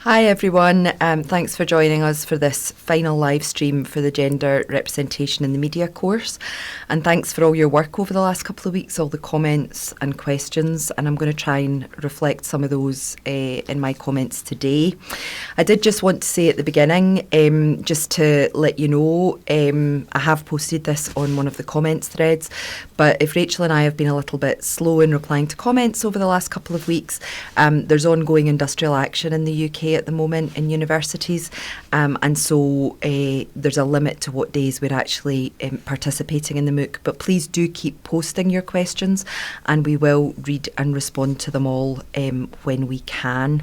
Hi everyone, thanks for joining us for this final live stream for the Gender Representation in the Media course, and thanks for all your work over the last couple of weeks, all the comments and questions, and I'm going to try and reflect some of those in my comments today. I did just want to say at the beginning, just to let you know, I have posted this on one of the comments threads, but if Rachel and I have been a little bit slow in replying to comments over the last couple of weeks, there's ongoing industrial action in the UK at the moment in universities, and so there's a limit to what days we're actually participating in the MOOC, but please do keep posting your questions and we will read and respond to them all when we can,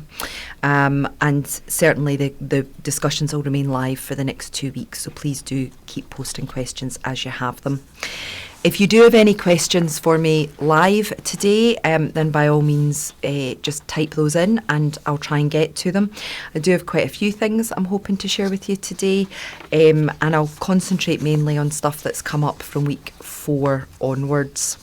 and certainly the discussions will remain live for the next 2 weeks, so please do keep posting questions as you have them. If you do have any questions for me live today, then by all means just type those in and I'll try and get to them. I do have quite a few things I'm hoping to share with you today, and I'll concentrate mainly on stuff that's come up from week 4 onwards.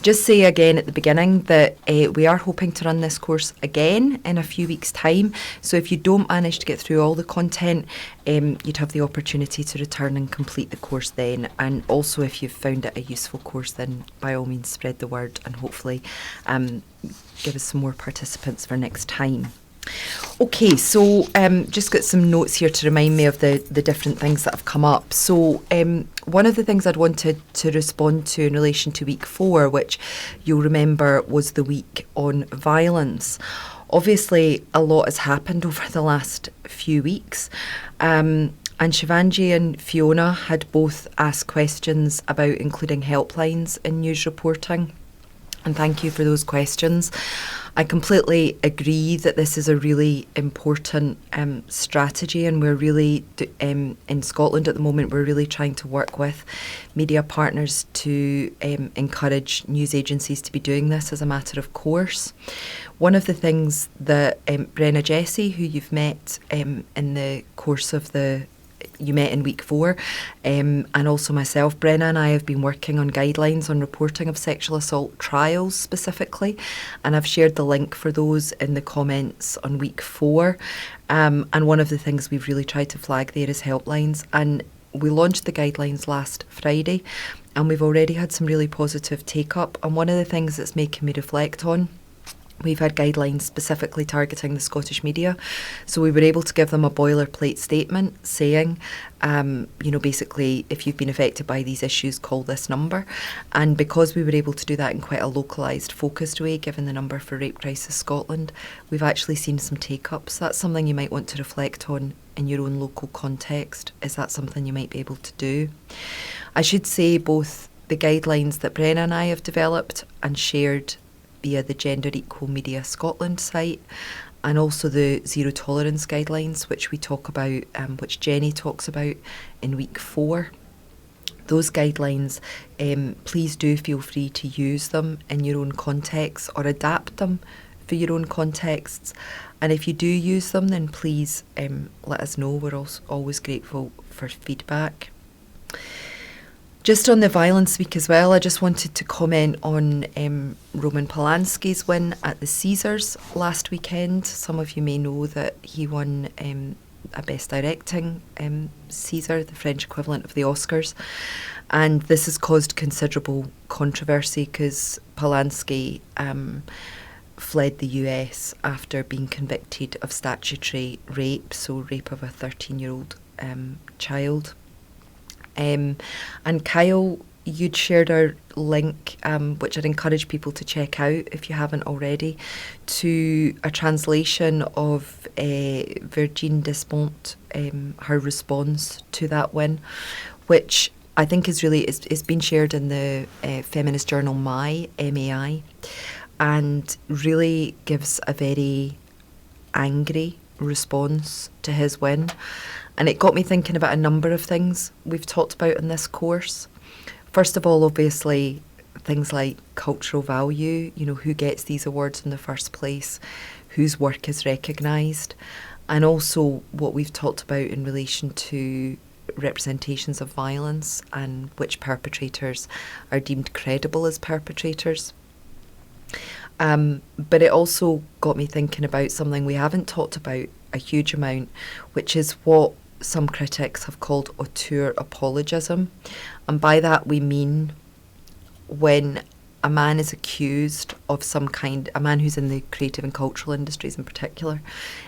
Just say again at the beginning that we are hoping to run this course again in a few weeks' time. So if you don't manage to get through all the content, you'd have the opportunity to return and complete the course then. And also if you've found it a useful course, then by all means spread the word and hopefully give us some more participants for next time. Okay, so just got some notes here to remind me of the different things that have come up. So one of the things I'd wanted to respond to in relation to week 4, which you'll remember was the week on violence. Obviously, a lot has happened over the last few weeks. And Shivangi and Fiona had both asked questions about including helplines in news reporting. And thank you for those questions. I completely agree that this is a really important strategy, and we're really, in Scotland at the moment, we're really trying to work with media partners to encourage news agencies to be doing this as a matter of course. One of the things that Brenna Jessie, who you've met in the course of you met in week 4, and also myself, Brenna and I have been working on guidelines on reporting of sexual assault trials specifically, and I've shared the link for those in the comments on week 4, and one of the things we've really tried to flag there is helplines, and we launched the guidelines last Friday and we've already had some really positive take up, and one of the things that's making me reflect on, we've had guidelines specifically targeting the Scottish media, so we were able to give them a boilerplate statement saying, basically, if you've been affected by these issues, call this number. And because we were able to do that in quite a localised, focused way, given the number for Rape Crisis Scotland, we've actually seen some take-up. So that's something you might want to reflect on in your own local context. Is that something you might be able to do? I should say both the guidelines that Brenna and I have developed and shared via the Gender Equal Media Scotland site, and also the Zero Tolerance guidelines, which we talk about, which Jenny talks about in week 4. Those guidelines, please do feel free to use them in your own context or adapt them for your own contexts. And if you do use them, then please let us know. We're also always grateful for feedback. Just on the Violence Week as well, I just wanted to comment on Roman Polanski's win at the Caesars last weekend. Some of you may know that he won a Best Directing Caesar, the French equivalent of the Oscars. And this has caused considerable controversy because Polanski fled the US after being convicted of statutory rape, so rape of a 13-year-old child. And Kyle, you'd shared our link, which I'd encourage people to check out if you haven't already, to a translation of Virginie Despentes, her response to that win, which I think is really, it's been shared in the feminist journal MAI, M-A-I, and really gives a very angry response to his win. And it got me thinking about a number of things we've talked about in this course. First of all, obviously, things like cultural value, who gets these awards in the first place, whose work is recognised, and also what we've talked about in relation to representations of violence and which perpetrators are deemed credible as perpetrators. But it also got me thinking about something we haven't talked about a huge amount, which is what some critics have called auteur apologism. And by that we mean when a man is accused of some kind, a man who's in the creative and cultural industries in particular,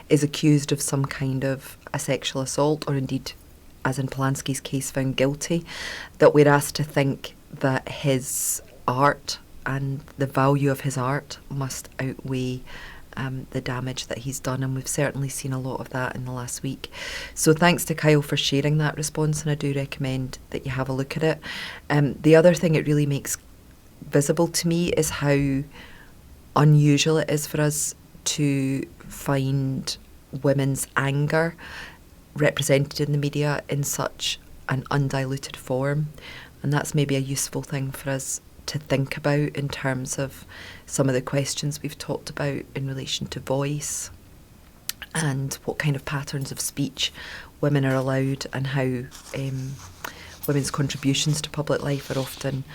is accused of some kind of a sexual assault, or indeed, as in Polanski's case, found guilty, that we're asked to think that his art and the value of his art must outweigh the damage that he's done, and we've certainly seen a lot of that in the last week. So thanks to Kyle for sharing that response, and I do recommend that you have a look at it. The other thing it really makes visible to me is how unusual it is for us to find women's anger represented in the media in such an undiluted form, and that's maybe a useful thing for us to think about in terms of some of the questions we've talked about in relation to voice and what kind of patterns of speech women are allowed, and how women's contributions to public life are often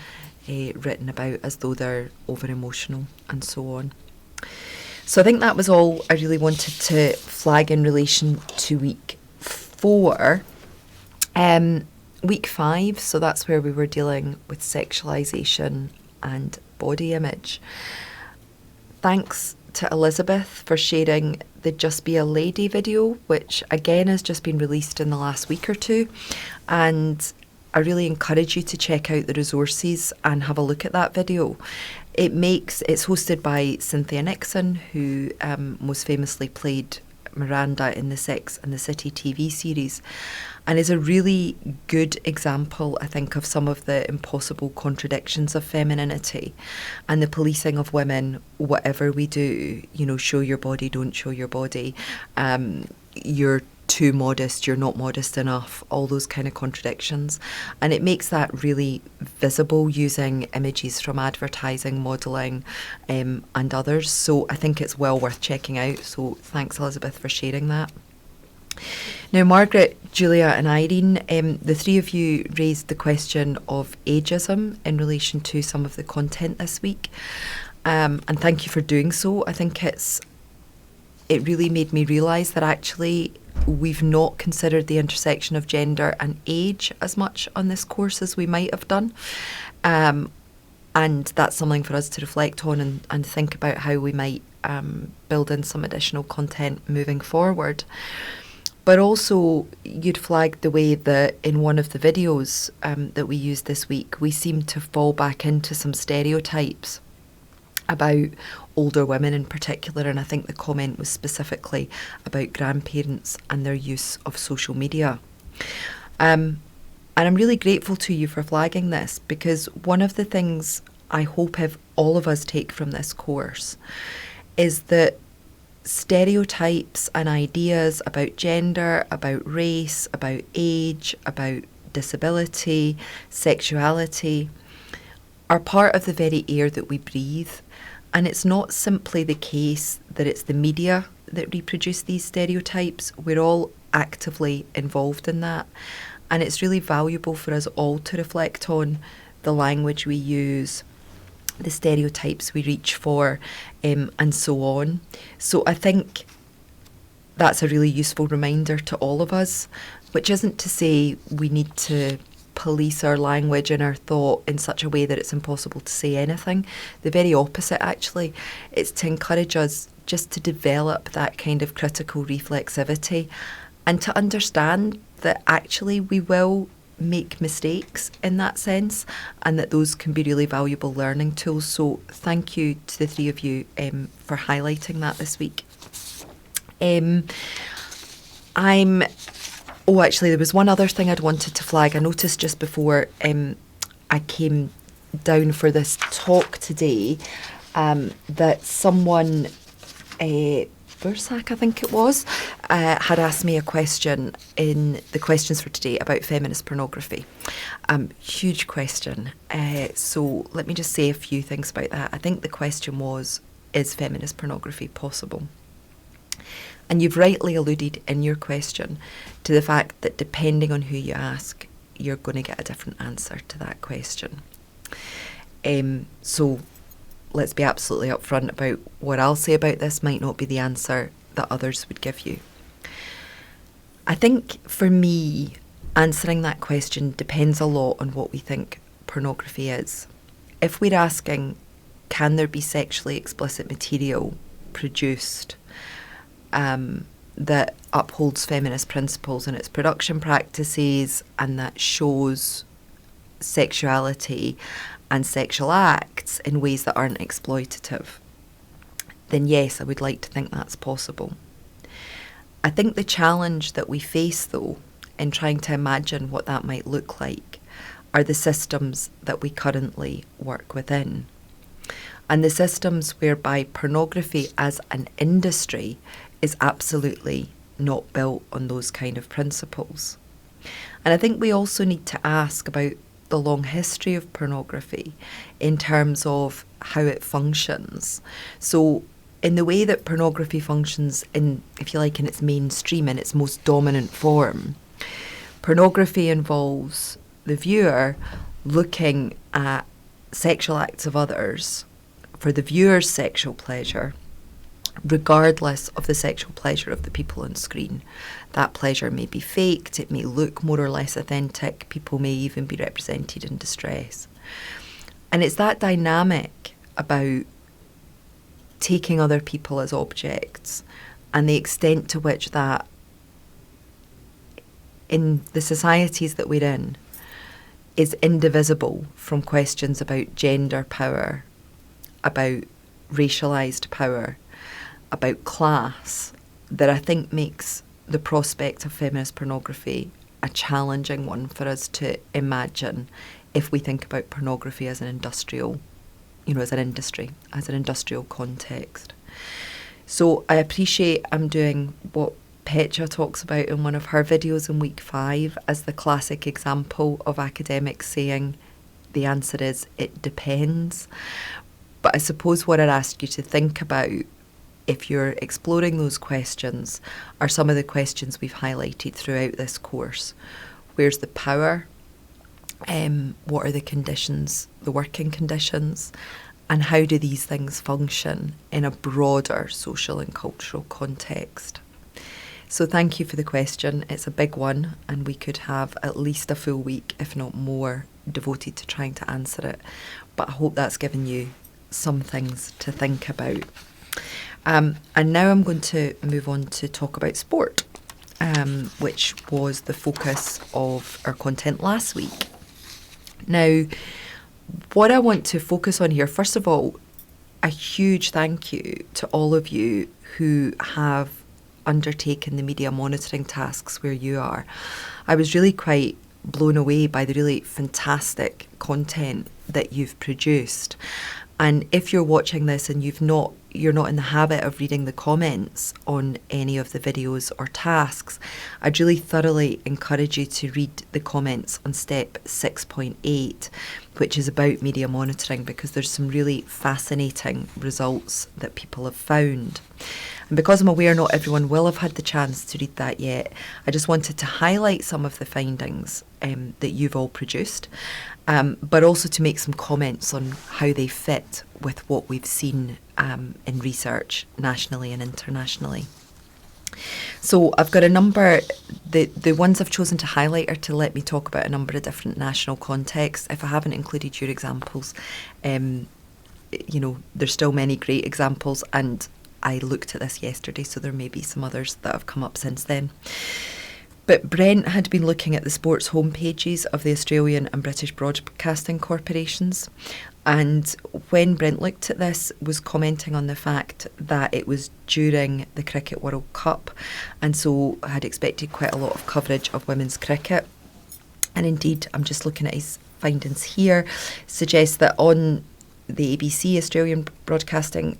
written about as though they're over emotional and so on. So I think that was all I really wanted to flag in relation to week 4. Week 5, so that's where we were dealing with sexualisation and body image. Thanks to Elizabeth for sharing the Just Be a Lady video, which again has just been released in the last week or two. And I really encourage you to check out the resources and have a look at that video. It's hosted by Cynthia Nixon, who most famously played Miranda in the Sex and the City TV series, and is a really good example, I think, of some of the impossible contradictions of femininity and the policing of women. Whatever we do, show your body, don't show your body, you're too modest, you're not modest enough, all those kind of contradictions. And it makes that really visible using images from advertising, modelling, and others. So I think it's well worth checking out. So thanks, Elizabeth, for sharing that. Now, Margaret, Julia and Irene, the three of you raised the question of ageism in relation to some of the content this week. And thank you for doing so. I think it really made me realise that actually we've not considered the intersection of gender and age as much on this course as we might have done. And that's something for us to reflect on and think about how we might build in some additional content moving forward. But also, you'd flagged the way that in one of the videos that we used this week, we seem to fall back into some stereotypes about older women in particular, and I think the comment was specifically about grandparents and their use of social media. And I'm really grateful to you for flagging this, because one of the things I hope all of us take from this course is that stereotypes and ideas about gender, about race, about age, about disability, sexuality, are part of the very air that we breathe. And it's not simply the case that it's the media that reproduce these stereotypes. We're all actively involved in that. And it's really valuable for us all to reflect on the language we use, the stereotypes we reach for, and so on. So I think that's a really useful reminder to all of us, which isn't to say we need to police our language and our thought in such a way that it's impossible to say anything. The very opposite, actually. It's to encourage us just to develop that kind of critical reflexivity and to understand that actually we will make mistakes in that sense, and that those can be really valuable learning tools. So thank you to the three of you for highlighting that this week. Actually, there was one other thing I'd wanted to flag. I noticed just before I came down for this talk today that someone, Bursak, I think it was, had asked me a question in the questions for today about feminist pornography. Huge question. So let me just say a few things about that. I think the question was, is feminist pornography possible? And you've rightly alluded in your question to the fact that depending on who you ask, you're going to get a different answer to that question. So let's be absolutely upfront about what I'll say about this might not be the answer that others would give you. I think for me, answering that question depends a lot on what we think pornography is. If we're asking, can there be sexually explicit material produced that upholds feminist principles in its production practices and that shows sexuality and sexual acts in ways that aren't exploitative, then yes, I would like to think that's possible. I think the challenge that we face, though, in trying to imagine what that might look like are the systems that we currently work within. And the systems whereby pornography as an industry is absolutely not built on those kind of principles. And I think we also need to ask about the long history of pornography in terms of how it functions. So in the way that pornography functions in, if you like, in its mainstream, in its most dominant form, pornography involves the viewer looking at sexual acts of others for the viewer's sexual pleasure, regardless of the sexual pleasure of the people on screen. That pleasure may be faked, it may look more or less authentic, people may even be represented in distress. And it's that dynamic about taking other people as objects and the extent to which that, in the societies that we're in, is indivisible from questions about gender power, about racialised power, about class, that I think makes the prospect of feminist pornography a challenging one for us to imagine if we think about pornography as an industrial, as an industry, as an industrial context. So I appreciate I'm doing what Petra talks about in one of her videos in week 5 as the classic example of academics saying the answer is it depends. But I suppose what I'd ask you to think about if you're exploring those questions are some of the questions we've highlighted throughout this course. Where's the power? What are the conditions, the working conditions? And how do these things function in a broader social and cultural context? So thank you for the question. It's a big one, and we could have at least a full week, if not more, devoted to trying to answer it. But I hope that's given you some things to think about. And now I'm going to move on to talk about sport, which was the focus of our content last week. Now, what I want to focus on here, first of all, a huge thank you to all of you who have undertaken the media monitoring tasks where you are. I was really quite blown away by the really fantastic content that you've produced. And if you're watching this and you're not in the habit of reading the comments on any of the videos or tasks, I'd really thoroughly encourage you to read the comments on step 6.8, which is about media monitoring, because there's some really fascinating results that people have found. And because I'm aware not everyone will have had the chance to read that yet, I just wanted to highlight some of the findings that you've all produced, but also to make some comments on how they fit with what we've seen in research nationally and internationally. So I've got a number, the ones I've chosen to highlight are to let me talk about a number of different national contexts. If I haven't included your examples, there's still many great examples, and I looked at this yesterday, so there may be some others that have come up since then. But Brent had been looking at the sports homepages of the Australian and British broadcasting corporations, and when Brent looked at this, was commenting on the fact that it was during the Cricket World Cup, and so had expected quite a lot of coverage of women's cricket. And indeed, I'm just looking at his findings here, suggests that on the ABC, Australian Broadcasting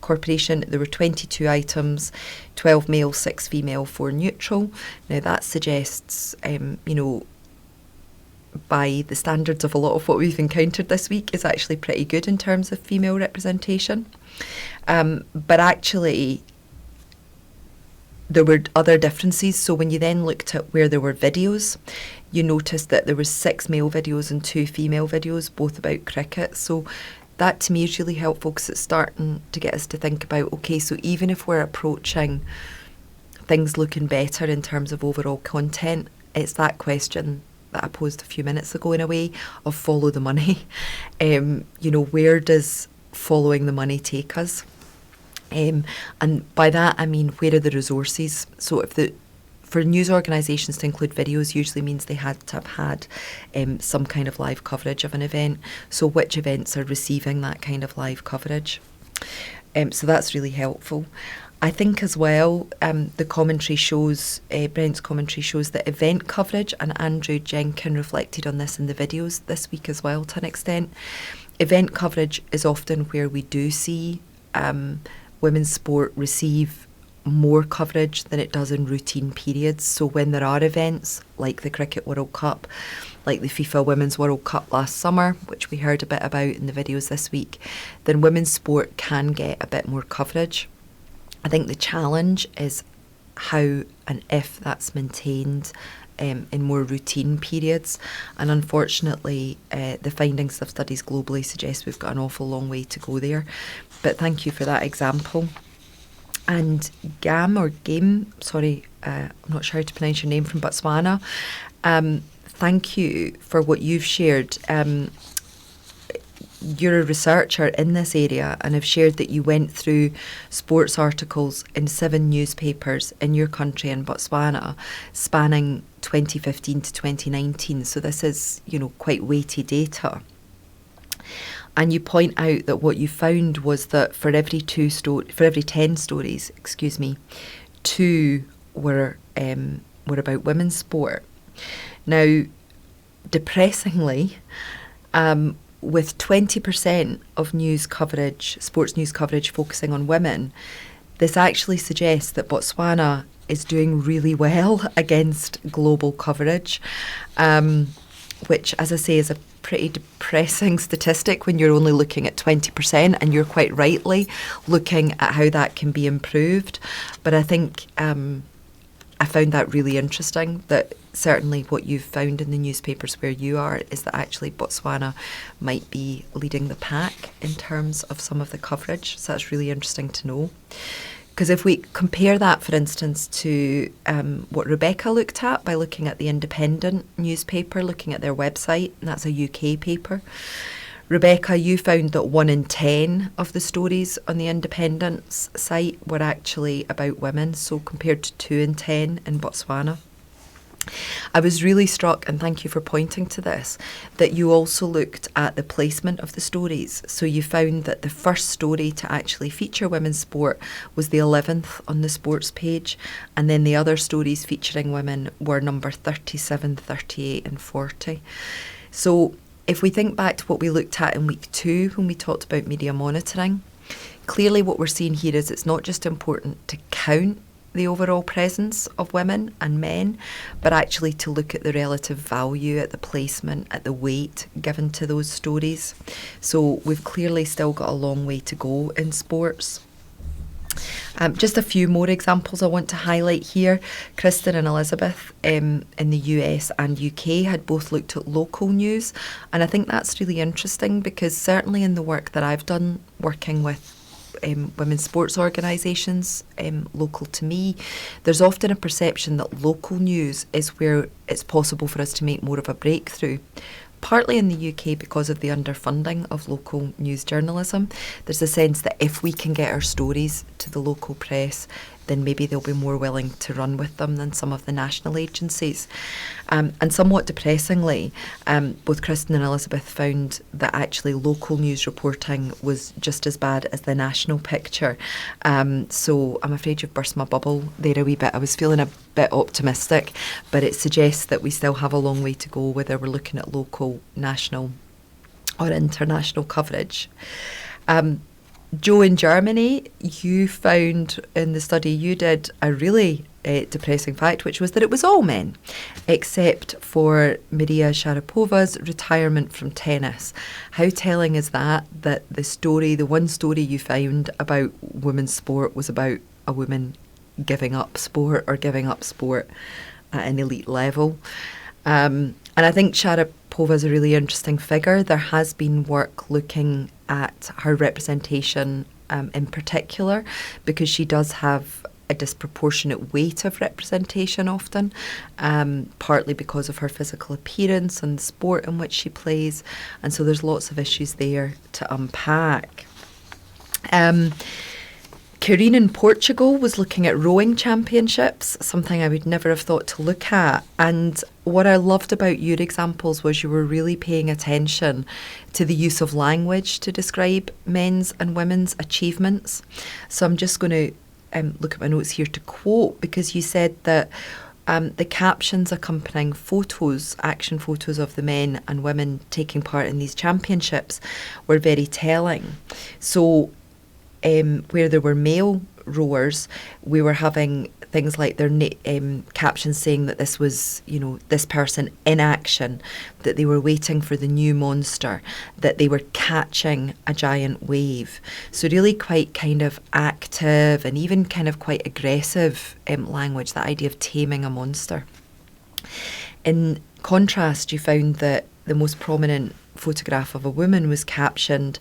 Corporation, there were 22 items, 12 male, 6 female, 4 neutral. Now that suggests, by the standards of a lot of what we've encountered this week, is actually pretty good in terms of female representation. But actually, there were other differences. So when you then looked at where there were videos, you noticed that there were 6 male videos and 2 female videos, both about cricket. So that to me is really helpful because it's starting to get us to think about, okay, so even if we're approaching things looking better in terms of overall content, it's that question that I posed a few minutes ago in a way of follow the money. Where does following the money take us? And by that I mean, where are the resources? So for news organisations to include videos usually means they had to have had some kind of live coverage of an event. So which events are receiving that kind of live coverage? So that's really helpful. I think as well, the commentary shows, Brent's commentary shows that event coverage, and Andrew Jenkin reflected on this in the videos this week as well to an extent. Event coverage is often where we do see women's sport receive more coverage than it does in routine periods. So when there are events like the Cricket World Cup, like the FIFA Women's World Cup last summer, which we heard a bit about in the videos this week, then women's sport can get a bit more coverage. I think the challenge is how and if that's maintained in more routine periods. And unfortunately, the findings of studies globally suggest we've got an awful long way to go there. But thank you for that example. And Game, I'm not sure how to pronounce your name, from Botswana. Thank you for what you've shared. You're a researcher in this area and have shared that you went through sports articles in 7 newspapers in your country, in Botswana, spanning 2015 to 2019. So this is, quite weighty data. And you point out that what you found was that for every 10 stories, 2 were about women's sport. Now, depressingly, with 20% of news coverage, sports news coverage, focusing on women, this actually suggests that Botswana is doing really well against global coverage, which, as I say, is a pretty depressing statistic when you're only looking at 20%, and you're quite rightly looking at how that can be improved. But I think I found that really interesting, that certainly what you've found in the newspapers where you are is that actually Botswana might be leading the pack in terms of some of the coverage. So that's really interesting to know. Because if we compare that, for instance, to what Rebecca looked at by looking at the Independent newspaper, looking at their website, and that's a UK paper. Rebecca, you found that 1 in 10 of the stories on the Independent's site were actually about women, so compared to 2 in 10 in Botswana. I was really struck, and thank you for pointing to this, that you also looked at the placement of the stories. So you found that the first story to actually feature women's sport was the 11th on the sports page, and then the other stories featuring women were number 37, 38 and 40. So if we think back to what we looked at in week 2 when we talked about media monitoring, clearly what we're seeing here is it's not just important to count the overall presence of women and men, but actually to look at the relative value, at the placement, at the weight given to those stories. So we've clearly still got a long way to go in sports. Just a few more examples I want to highlight here. Kristen and Elizabeth in the US and UK had both looked at local news, and I think that's really interesting because certainly in the work that I've done working with women's sports organisations local to me, there's often a perception that local news is where it's possible for us to make more of a breakthrough. Partly in the UK because of the underfunding of local news journalism. There's a sense that if we can get our stories to the local press, then maybe they'll be more willing to run with them than some of the national agencies. And somewhat depressingly, both Kristen and Elizabeth found that actually local news reporting was just as bad as the national picture. So I'm afraid you've burst my bubble there a wee bit. I was feeling a bit optimistic, but it suggests that we still have a long way to go whether we're looking at local, national or international coverage. Jo, in Germany, you found in the study you did a really depressing fact, which was that it was all men, except for Maria Sharapova's retirement from tennis. How telling is that the one story you found about women's sport was about a woman giving up sport or giving up sport at an elite level? And I think Sharapova's a really interesting figure. There has been work looking at her representation in particular, because she does have a disproportionate weight of representation often, partly because of her physical appearance and the sport in which she plays. And so there's lots of issues there to unpack. Karine in Portugal was looking at rowing championships, something I would never have thought to look at. And what I loved about your examples was you were really paying attention to the use of language to describe men's and women's achievements. So I'm just going to look at my notes here to quote, because you said that the captions accompanying photos, action photos of the men and women taking part in these championships, were very telling. So where there were male rowers, we were having things like their captions saying that this was, this person in action, that they were waiting for the new monster, that they were catching a giant wave. So really quite kind of active and even kind of quite aggressive language, that idea of taming a monster. In contrast, you found that the most prominent photograph of a woman was captioned,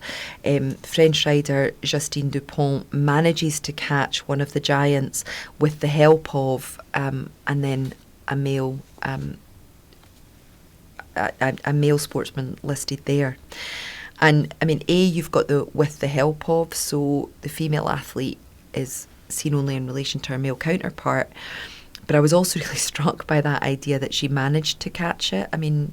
French rider Justine Dupont manages to catch one of the giants with the help of, and then a male sportsman listed there. And I mean, you've got the with the help of, so the female athlete is seen only in relation to her male counterpart. But I was also really struck by that idea that she managed to catch it. I mean,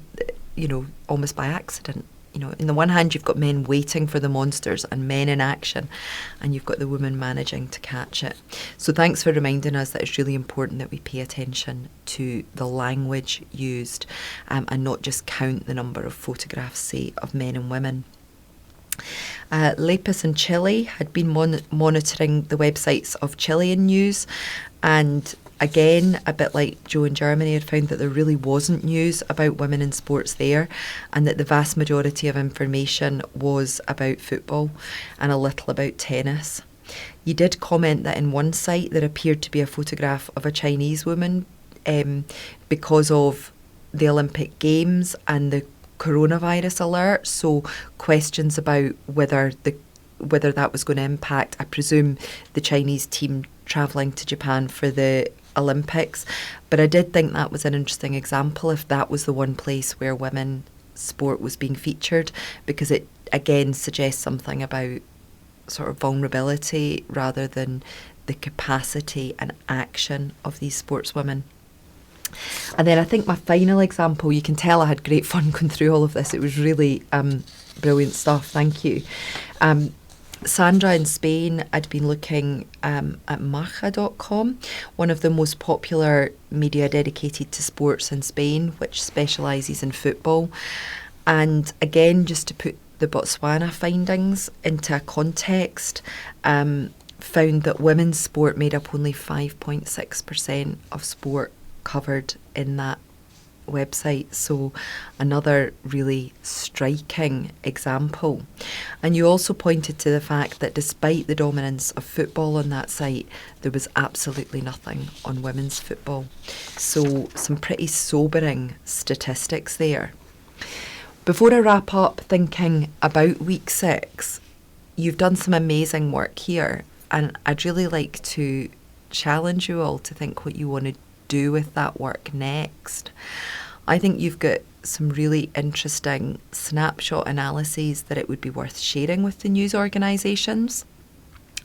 almost by accident. In the one hand, you've got men waiting for the monsters and men in action, and you've got the woman managing to catch it. So thanks for reminding us that it's really important that we pay attention to the language used and not just count the number of photographs, say, of men and women. Lepus in Chile had been monitoring the websites of Chilean news, and again, a bit like Joe in Germany, had found that there really wasn't news about women in sports there, and that the vast majority of information was about football and a little about tennis. You did comment that in one site there appeared to be a photograph of a Chinese woman because of the Olympic Games and the coronavirus alert, so questions about whether that was going to impact, I presume, the Chinese team travelling to Japan for the Olympics. But I did think that was an interesting example if that was the one place where women's sport was being featured, because it again suggests something about sort of vulnerability rather than the capacity and action of these sportswomen. And then I think my final example, you can tell I had great fun going through all of this. It was really brilliant stuff. Thank you. Sandra in Spain had been looking at Marca.com, one of the most popular media dedicated to sports in Spain, which specialises in football. And again, just to put the Botswana findings into a context, found that women's sport made up only 5.6% of sport covered in that website. So another really striking example. And you also pointed to the fact that despite the dominance of football on that site, there was absolutely nothing on women's football. So some pretty sobering statistics there. Before I wrap up thinking about week 6, you've done some amazing work here, and I'd really like to challenge you all to think what you want to do with that work next. I think you've got some really interesting snapshot analyses that it would be worth sharing with the news organisations,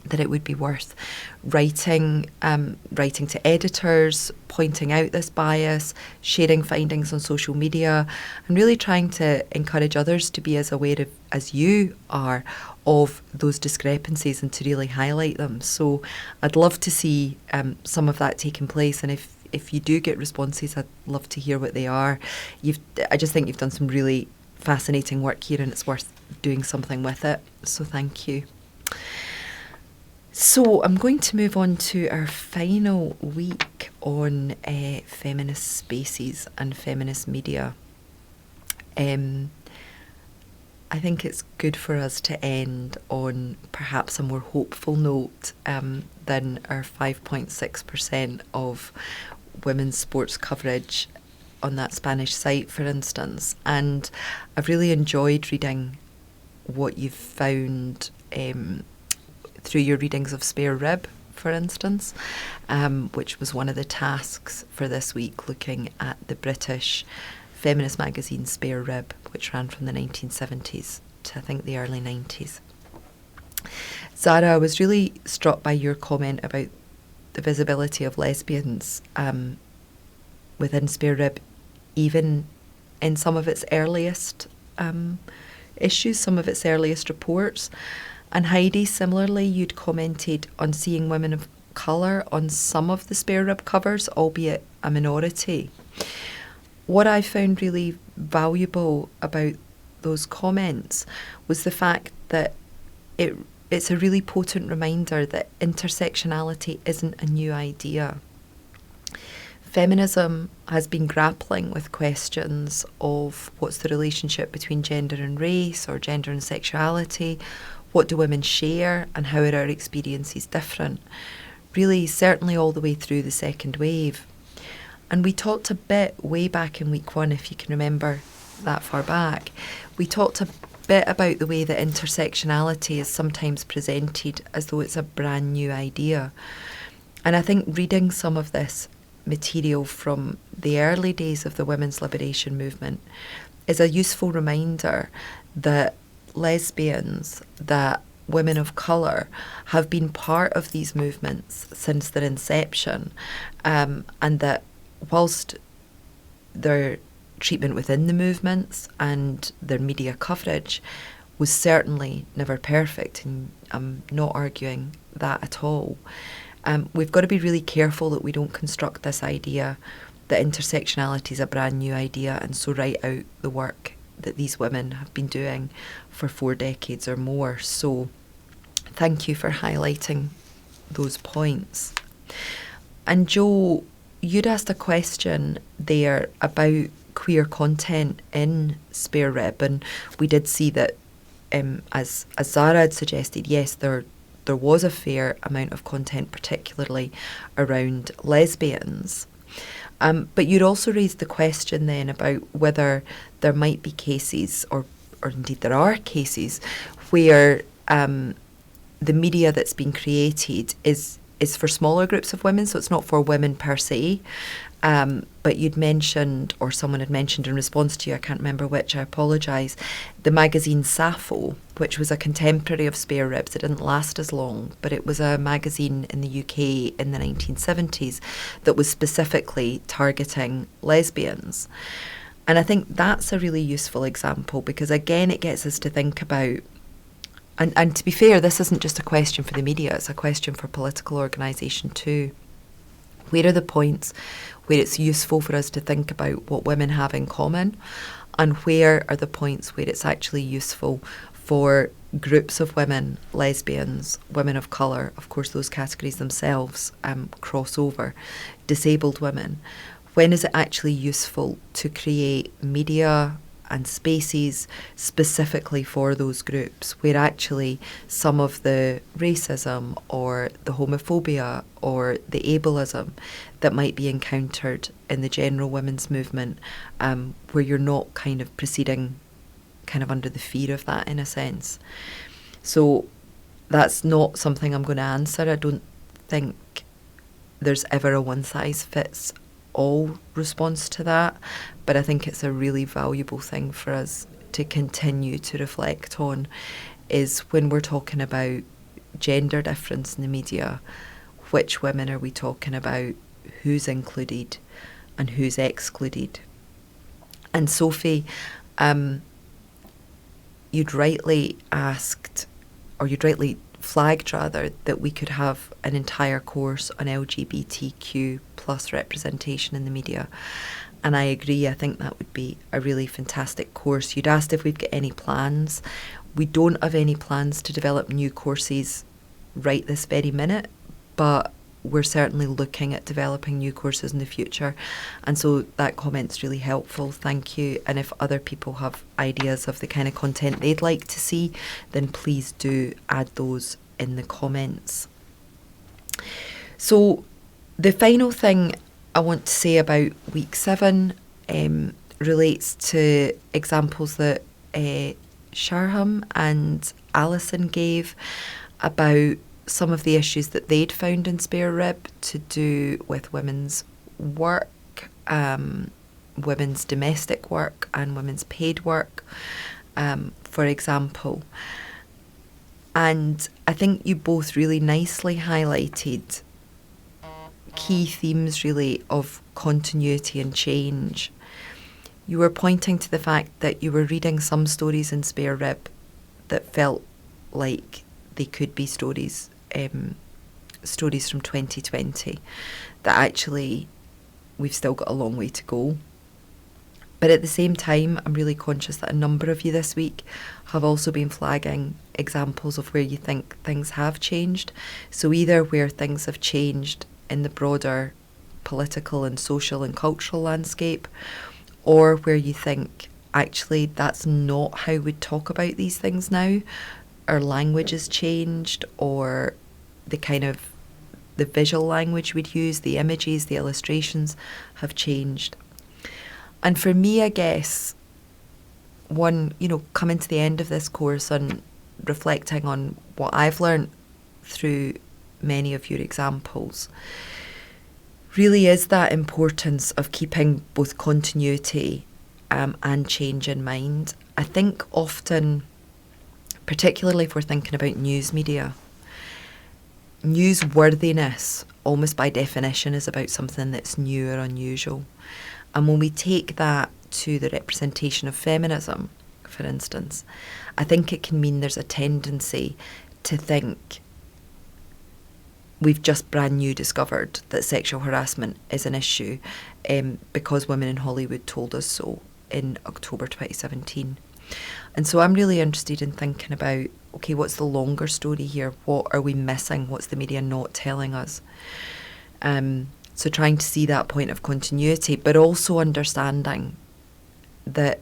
that it would be worth writing to editors, pointing out this bias, sharing findings on social media, and really trying to encourage others to be as aware as you are of those discrepancies and to really highlight them. So I'd love to see some of that taking place, and if you do get responses, I'd love to hear what they are. I just think you've done some really fascinating work here, and it's worth doing something with it. So thank you. So I'm going to move on to our final week on feminist spaces and feminist media. I think it's good for us to end on perhaps a more hopeful note than our 5.6% of women's sports coverage on that Spanish site, for instance. And I've really enjoyed reading what you've found through your readings of Spare Rib, for instance, which was one of the tasks for this week, looking at the British feminist magazine Spare Rib, which ran from the 1970s to I think the early 90s. Zara, I was really struck by your comment about the visibility of lesbians within Spare Rib, even in some of its earliest issues, some of its earliest reports. And Heidi, similarly, you'd commented on seeing women of colour on some of the Spare Rib covers, albeit a minority. What I found really valuable about those comments was the fact that it's a really potent reminder that intersectionality isn't a new idea. Feminism has been grappling with questions of what's the relationship between gender and race, or gender and sexuality, what do women share, and how are our experiences different? Really, certainly all the way through the second wave. And we talked a bit way back in week 1, if you can remember that far back. We talked a bit about the way that intersectionality is sometimes presented as though it's a brand new idea. And I think reading some of this material from the early days of the women's liberation movement is a useful reminder that lesbians, that women of colour have been part of these movements since their inception, and that whilst their treatment within the movements and their media coverage was certainly never perfect, and I'm not arguing that at all, we've got to be really careful that we don't construct this idea that intersectionality is a brand new idea and so write out the work that these women have been doing for 4 decades or more. So thank you for highlighting those points. And Jo, you'd asked a question there about queer content in Spare Rib, and we did see that, as Zara had suggested, yes, there was a fair amount of content, particularly around lesbians. But you'd also raised the question then about whether there might be cases, or indeed there are cases, where the media that's been created is for smaller groups of women, so it's not for women per se. But you'd mentioned, or someone had mentioned in response to you, I can't remember which, I apologise, the magazine Sappho, which was a contemporary of Spare Ribs. It didn't last as long, but it was a magazine in the UK in the 1970s that was specifically targeting lesbians. And I think that's a really useful example, because again it gets us to think about, and to be fair, this isn't just a question for the media, it's a question for political organisation too. Where are the points where it's useful for us to think about what women have in common, and where are the points where it's actually useful for groups of women, lesbians, women of colour, of course those categories themselves cross over, disabled women. When is it actually useful to create media and spaces specifically for those groups, where actually some of the racism or the homophobia or the ableism that might be encountered in the general women's movement, where you're not kind of proceeding kind of under the fear of that, in a sense. So that's not something I'm going to answer. I don't think there's ever a one-size-fits-all response to that, but I think it's a really valuable thing for us to continue to reflect on, is when we're talking about gender difference in the media, which women are we talking about, who's included and who's excluded. And Sophie, you'd rightly asked, or you'd rightly flagged rather, that we could have an entire course on LGBTQ plus representation in the media. And I agree, I think that would be a really fantastic course. You'd asked if we've got any plans. We don't have any plans to develop new courses right this very minute, but we're certainly looking at developing new courses in the future. And so that comment's really helpful, thank you. And if other people have ideas of the kind of content they'd like to see, then please do add those in the comments. So the final thing I want to say about week 7 relates to examples that Sharham and Alison gave about some of the issues that they'd found in Spare Rib to do with women's work, women's domestic work and women's paid work, for example. And I think you both really nicely highlighted key themes really of continuity and change. You were pointing to the fact that you were reading some stories in Spare Rib that felt like they could be stories from 2020, that actually we've still got a long way to go. But at the same time, I'm really conscious that a number of you this week have also been flagging examples of where you think things have changed. So either where things have changed in the broader political and social and cultural landscape, or where you think actually that's not how we'd talk about these things now. Our language has changed, or the visual language we'd use, the images, the illustrations have changed. And for me, I guess, coming to the end of this course and reflecting on what I've learned through many of your examples, really is that importance of keeping both continuity and change in mind. I think often, particularly if we're thinking about news media, newsworthiness, almost by definition, is about something that's new or unusual. And when we take that to the representation of feminism, for instance, I think it can mean there's a tendency to think we've just brand new discovered that sexual harassment is an issue because women in Hollywood told us so in October 2017. And so I'm really interested in thinking about, okay, what's the longer story here? What are we missing? What's the media not telling us? So trying to see that point of continuity, but also understanding that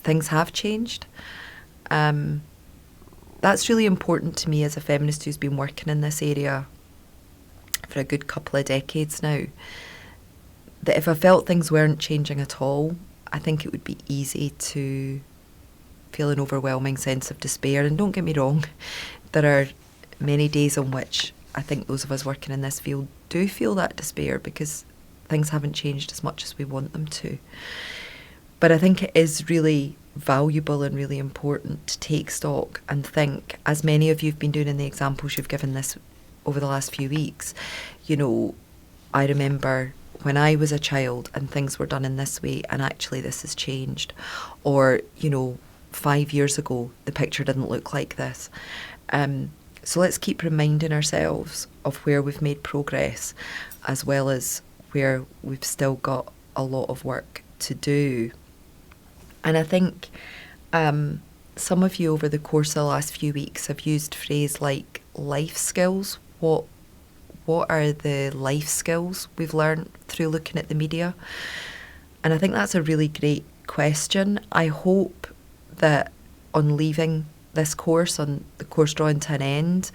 things have changed. That's really important to me as a feminist who's been working in this area for a good couple of decades now, that if I felt things weren't changing at all, I think it would be easy to feel an overwhelming sense of despair. And don't get me wrong, there are many days on which I think those of us working in this field do feel that despair because things haven't changed as much as we want them to. But I think it is really valuable and really important to take stock and think, as many of you have been doing in the examples you've given this over the last few weeks. I remember when I was a child and things were done in this way, and actually this has changed. Or, 5 years ago, the picture didn't look like this. So let's keep reminding ourselves of where we've made progress, as well as where we've still got a lot of work to do. And I think some of you over the course of the last few weeks have used phrase like life skills. What are the life skills we've learned through looking at the media? And I think that's a really great question. I hope that on leaving this course, on the course drawing to an end,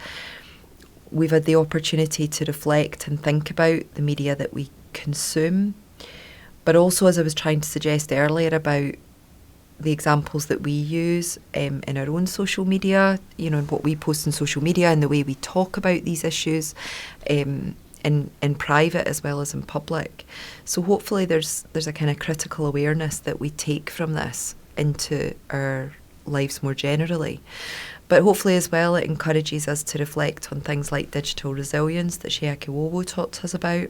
we've had the opportunity to reflect and think about the media that we consume, but also, as I was trying to suggest earlier, about the examples that we use in our own social media, and what we post in social media and the way we talk about these issues in private as well as in public. So hopefully there's a kind of critical awareness that we take from this into our lives more generally. But hopefully as well it encourages us to reflect on things like digital resilience that Shea Akiwowo taught us about,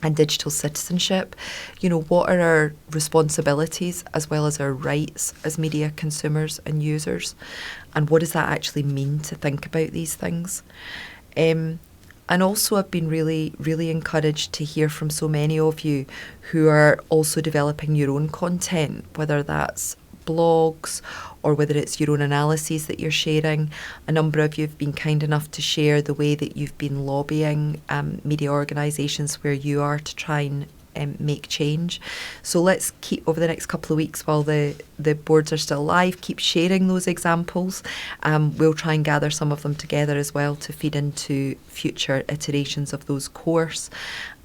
and digital citizenship. What are our responsibilities as well as our rights as media consumers and users? And what does that actually mean to think about these things? And also I've been really, really encouraged to hear from so many of you who are also developing your own content, whether that's blogs or whether it's your own analyses that you're sharing. A number of you have been kind enough to share the way that you've been lobbying media organisations where you are to try and make change. So let's keep, over the next couple of weeks while the boards are still live, keep sharing those examples. We'll try and gather some of them together as well to feed into future iterations of those course.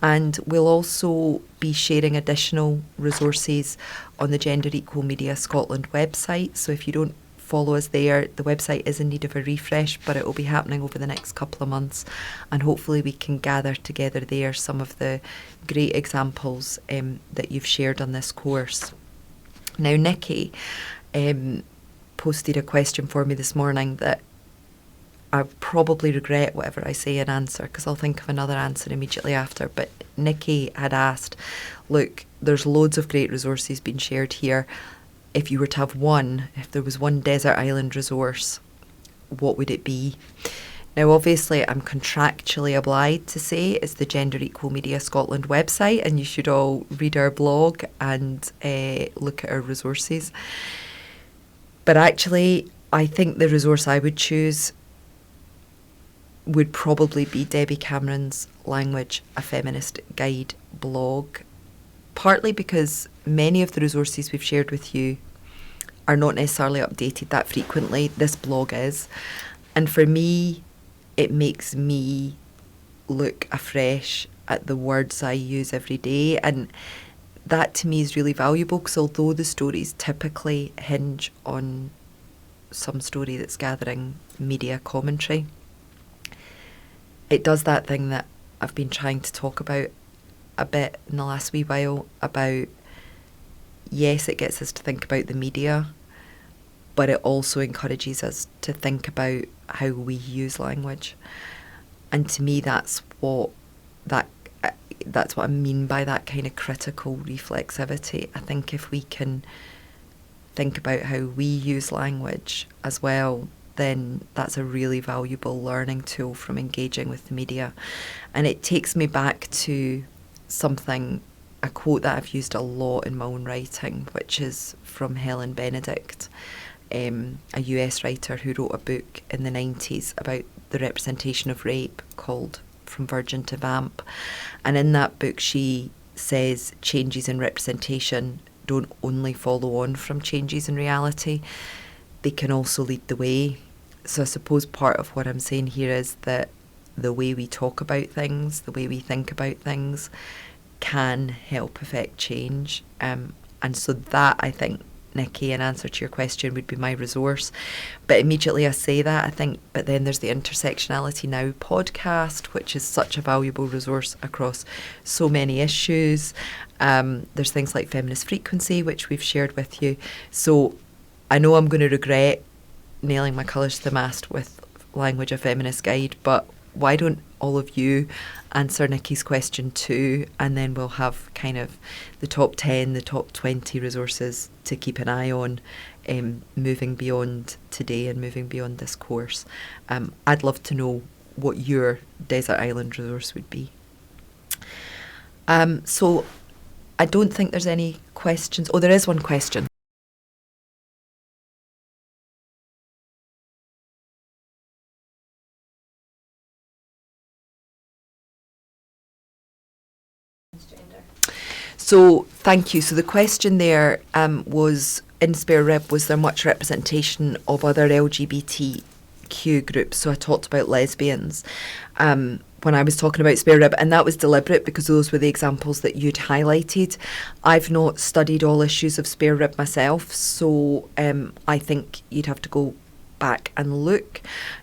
And we'll also be sharing additional resources on the Gender Equal Media Scotland website. So if you don't follow us there, the website is in need of a refresh, but it will be happening over the next couple of months, and hopefully we can gather together there some of the great examples that you've shared on this course. Now, Nikki posted a question for me this morning that I probably regret whatever I say and answer, because I'll think of another answer immediately after. But Nikki had asked, look, there's loads of great resources being shared here. If you were to have one, if there was one desert island resource, what would it be? Now, obviously, I'm contractually obliged to say it's the Gender Equal Media Scotland website, and you should all read our blog and look at our resources. But actually, I think the resource I would choose would probably be Debbie Cameron's Language, a Feminist Guide blog, partly because many of the resources we've shared with you are not necessarily updated that frequently. This blog is. And for me, it makes me look afresh at the words I use every day. And that to me is really valuable, because although the stories typically hinge on some story that's gathering media commentary, it does that thing that I've been trying to talk about a bit in the last wee while about, yes, it gets us to think about the media, but it also encourages us to think about how we use language. And to me, that's what I mean by that kind of critical reflexivity. I think if we can think about how we use language as well, then that's a really valuable learning tool from engaging with the media. And it takes me back to a quote that I've used a lot in my own writing, which is from Helen Benedict, a US writer who wrote a book in the 90s about the representation of rape called From Virgin to Vamp. And in that book she says changes in representation don't only follow on from changes in reality, they can also lead the way. So I suppose part of what I'm saying here is that the way we talk about things, the way we think about things, can help affect change. And so that, I think, Nikki, in answer to your question, would be my resource. But immediately I say that, I think, but then there's the Intersectionality Now podcast, which is such a valuable resource across so many issues. There's things like Feminist Frequency, which we've shared with you. So I know I'm going to regret nailing my colours to the mast with Language, a Feminist Guide, but why don't all of you answer Nikki's question too, and then we'll have kind of the top 10, the top 20 resources to keep an eye on, moving beyond today and moving beyond this course. I'd love to know what your desert island resource would be. So I don't think there's any questions. Oh, there is one question. So thank you. So the question there was, in Spare Rib, was there much representation of other LGBTQ groups? So I talked about lesbians when I was talking about Spare Rib, and that was deliberate because those were the examples that you'd highlighted. I've not studied all issues of Spare Rib myself, so I think you'd have to go back and look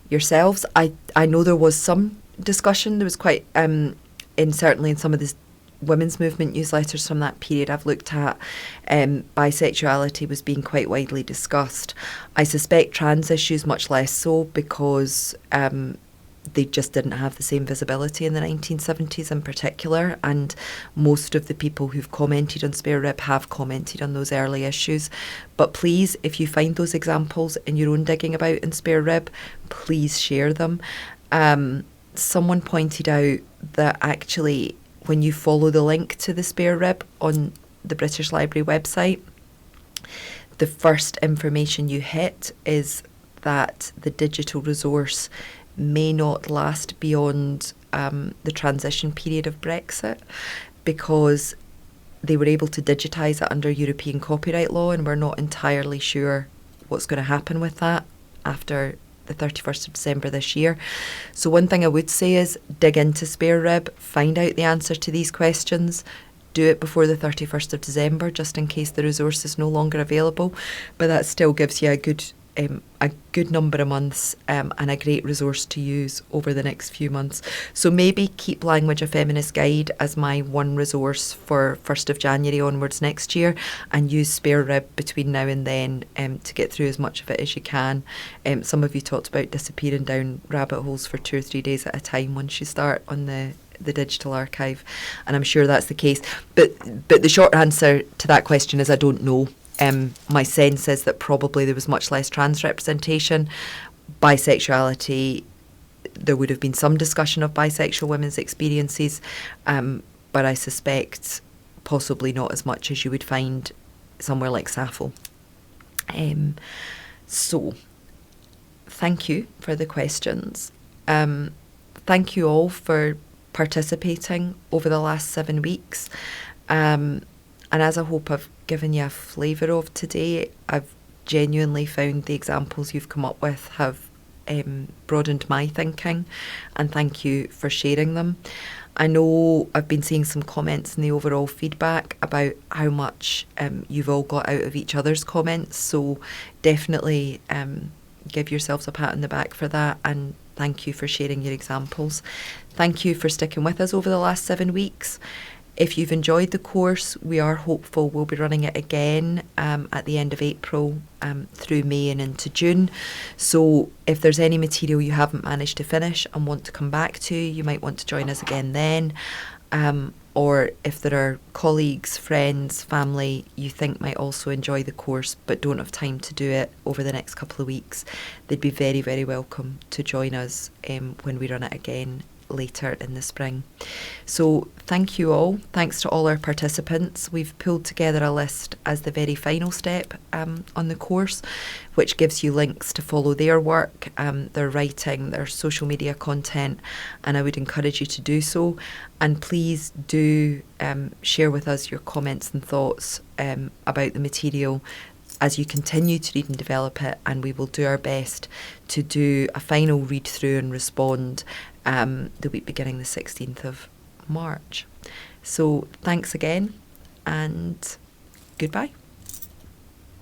yourselves. I know there was some discussion. There was quite, certainly in some of the women's movement newsletters from that period I've looked at, bisexuality was being quite widely discussed. I suspect trans issues much less so, because they just didn't have the same visibility in the 1970s in particular, and most of the people who've commented on Spare Rib have commented on those early issues. But please, if you find those examples in your own digging about in Spare Rib, please share them. Someone pointed out that actually when you follow the link to the Spare Rib on the British Library website, the first information you hit is that the digital resource may not last beyond the transition period of Brexit, because they were able to digitise it under European copyright law, and we're not entirely sure what's going to happen with that after the 31st of December this year. So one thing I would say is dig into Spare Rib, find out the answer to these questions, do it before the 31st of December, just in case the resource is no longer available. But that still gives you a good number of months and a great resource to use over the next few months. So maybe keep Language a Feminist Guide as my one resource for 1st of January onwards next year, and use Spare Rib between now and then to get through as much of it as you can. Some of you talked about disappearing down rabbit holes for 2 or 3 days at a time once you start on the digital archive, and I'm sure that's the case. But the short answer to that question is I don't know. My sense is that probably there was much less trans representation. Bisexuality, there would have been some discussion of bisexual women's experiences, but I suspect possibly not as much as you would find somewhere like Sappho. So, thank you for the questions. Thank you all for participating over the last 7 weeks. And as I hope I've given you a flavour of today, I've genuinely found the examples you've come up with have broadened my thinking, and thank you for sharing them. I know I've been seeing some comments in the overall feedback about how much you've all got out of each other's comments, so definitely give yourselves a pat on the back for that, and thank you for sharing your examples. Thank you for sticking with us over the last 7 weeks. If you've enjoyed the course, we are hopeful we'll be running it again at the end of April through May and into June. So if there's any material you haven't managed to finish and want to come back to, you might want to join us again then. Or if there are colleagues, friends, family you think might also enjoy the course but don't have time to do it over the next couple of weeks, they'd be very, very welcome to join us when we run it again later in the spring. So thank you all. Thanks to all our participants. We've pulled together a list as the very final step on the course, which gives you links to follow their work, their writing, their social media content, and I would encourage you to do so. And please do share with us your comments and thoughts about the material as you continue to read and develop it, and we will do our best to do a final read through and respond the week beginning the 16th of March. So thanks again, and goodbye.